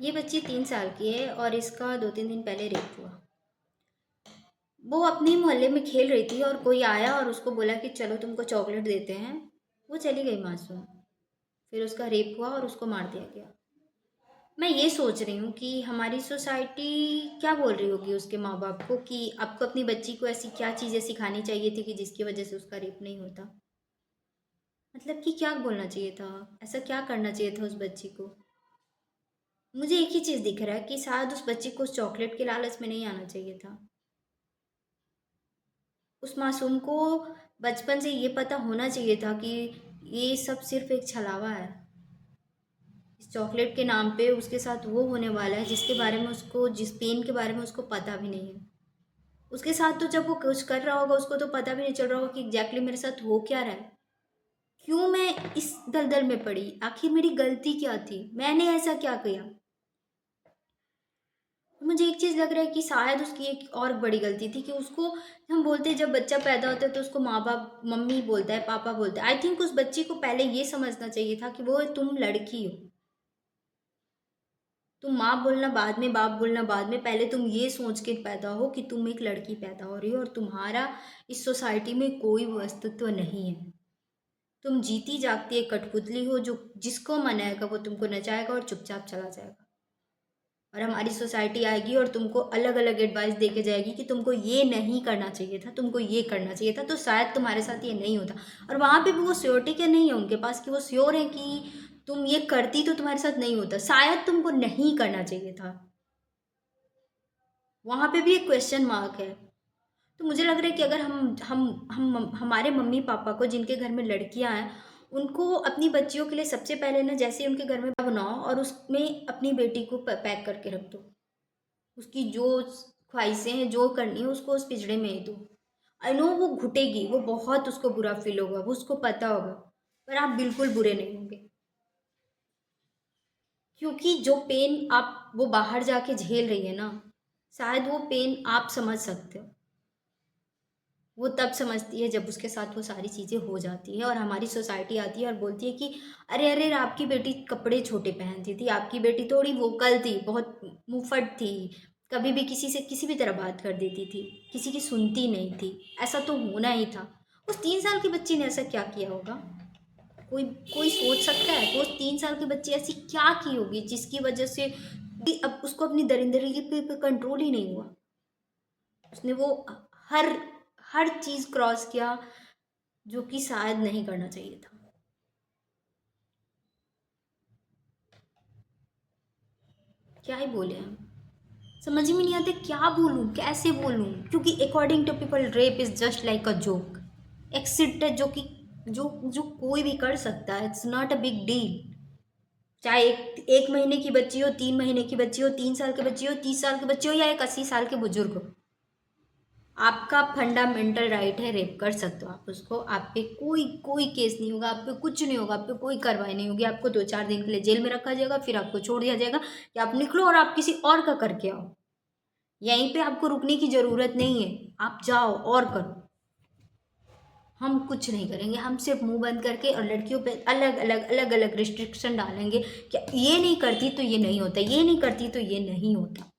ये बच्ची 3 साल की है और इसका 2-3 दिन पहले रेप हुआ। वो अपने मोहल्ले में खेल रही थी और कोई आया और उसको बोला कि चलो तुमको चॉकलेट देते हैं। वो चली गई मासूम। फिर उसका रेप हुआ और उसको मार दिया गया। मैं ये सोच रही हूँ कि हमारी सोसाइटी क्या बोल रही होगी उसके माँ बाप को कि आपको अपनी बच्ची को ऐसी क्या चीज़ें सिखानी चाहिए थी कि जिसकी वजह से उसका रेप नहीं होता। मतलब कि क्या बोलना चाहिए था, ऐसा क्या करना चाहिए था उस बच्ची को। मुझे एक ही चीज़ दिख रहा है कि शायद उस बच्ची को उस चॉकलेट के लालच में नहीं आना चाहिए था। उस मासूम को बचपन से ये पता होना चाहिए था कि ये सब सिर्फ एक छलावा है। इस चॉकलेट के नाम पे उसके साथ वो होने वाला है जिसके बारे में उसको, जिस पेन के बारे में उसको पता भी नहीं है। उसके साथ तो जब वो कुछ कर रहा होगा उसको तो पता भी नहीं चल रहा होगा कि एग्जैक्टली मेरे साथ हो क्या रहा है। क्यों मैं इस दलदल में पड़ी, आखिर मेरी गलती क्या थी, मैंने ऐसा क्या किया। मुझे एक चीज़ लग रहा है कि शायद उसकी एक और बड़ी गलती थी कि उसको, हम बोलते हैं जब बच्चा पैदा होता है तो उसको माँ बाप मम्मी बोलता है, पापा बोलता है। आई थिंक उस बच्ची को पहले ये समझना चाहिए था कि वो तुम लड़की हो। तुम माँ बोलना बाद में, बाप बोलना बाद में, पहले तुम ये सोच के पैदा हो कि तुम एक लड़की पैदा हो रही हो और तुम्हारा इस सोसाइटी में कोई अस्तित्व नहीं है। तुम जीती जागती एक कठपुतली हो जो जिसको मनाएगा वो तुमको नचाएगा और चुपचाप चला जाएगा। और हमारी सोसाइटी आएगी और तुमको अलग अलग एडवाइस दे के जाएगी कि तुमको ये नहीं करना चाहिए था, तुमको ये करना चाहिए था, तो शायद तुम्हारे साथ ये नहीं होता। और वहाँ पे भी वो श्योरिटी क्या नहीं है उनके पास कि वो श्योर है कि तुम ये करती तो तुम्हारे साथ नहीं होता, शायद तुमको नहीं करना चाहिए था। वहाँ पे भी एक क्वेश्चन मार्क है। तो मुझे लग रहा है कि अगर हम हमारे मम्मी पापा को जिनके घर में लड़कियां हैं उनको अपनी बच्चियों के लिए सबसे पहले ना, जैसे उनके घर में बनाओ और उसमें अपनी बेटी को पैक करके रख दो। उसकी जो ख्वाहिशें हैं जो करनी है उसको उस पिंजड़े में ही दो। आई नो वो घुटेगी, वो बहुत उसको बुरा फील होगा, वो उसको पता होगा, पर आप बिल्कुल बुरे नहीं होंगे। क्योंकि जो पेन आप वो बाहर जाके झेल रही है ना, शायद वो पेन आप समझ सकते हो। वो तब समझती है जब उसके साथ वो सारी चीज़ें हो जाती हैं और हमारी सोसाइटी आती है और बोलती है कि अरे अरे आपकी बेटी कपड़े छोटे पहनती थी, आपकी बेटी थोड़ी वोकल थी, बहुत मुंहफट थी, कभी भी किसी से किसी भी तरह बात कर देती थी, किसी की सुनती नहीं थी। ऐसा तो होना ही था। उस 3 साल की बच्ची ने ऐसा क्या किया होगा? कोई कोई सोच सकता है कि उस 3 साल की बच्ची ऐसी क्या की होगी जिसकी वजह से कि अब उसको अपनी दरिंदगी पे कंट्रोल ही नहीं हुआ। उसने वो हर हर चीज़ क्रॉस किया जो कि शायद नहीं करना चाहिए था। क्या ही बोले हम, समझ ही में नहीं आता क्या बोलूँ, कैसे बोलूँ, क्योंकि according to people rape is just like a joke. Exit है जो कि जो जो कोई भी कर सकता है, it's not a big deal. चाहे एक महीने की बच्ची हो, 3 महीने की बच्ची हो, 3 साल की बच्ची हो, 30 साल की बच्ची हो या एक 80 साल के बुजुर्ग हो, आपका फंडामेंटल राइट है, रेप कर सकते हो आप उसको। आप पे कोई कोई केस नहीं होगा, आप पे कुछ नहीं होगा, आप पे कोई कार्रवाई नहीं होगी। आपको 2-4 दिन के लिए जेल में रखा जाएगा, फिर आपको छोड़ दिया जाएगा कि आप निकलो और आप किसी और का करके आओ। यहीं पे आपको रुकने की ज़रूरत नहीं है, आप जाओ और करो। हम कुछ नहीं करेंगे, हम सिर्फ मुंह बंद करके और लड़कियों पे अलग अलग अलग अलग रिस्ट्रिक्शन डालेंगे कि ये नहीं करती तो ये नहीं होता, ये नहीं करती तो ये नहीं होता।